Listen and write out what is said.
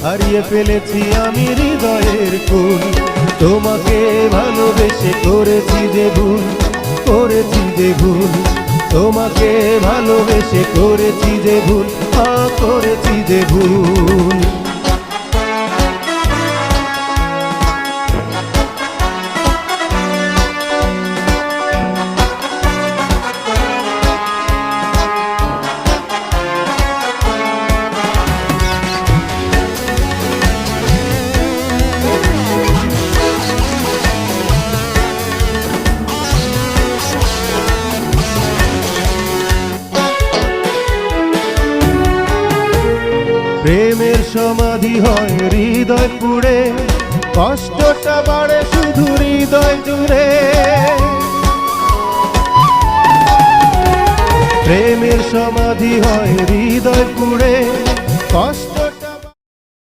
হারিয়ে ফেলেছি আমি হৃদয়ের কুল। তোমাকে ভালোবেসে করেছি যে ভুল, করেছি যে ভুল। তোমাকে ভালোবেসে করেছি যে ভুল, করেছি যে ভুল। প্রেমের সমাধি হয় হৃদয় পুড়ে, কষ্টটা বাড়ে শুধু হৃদয় জুড়ে। প্রেমের সমাধি হয় হৃদয় পুড়ে, কষ্ট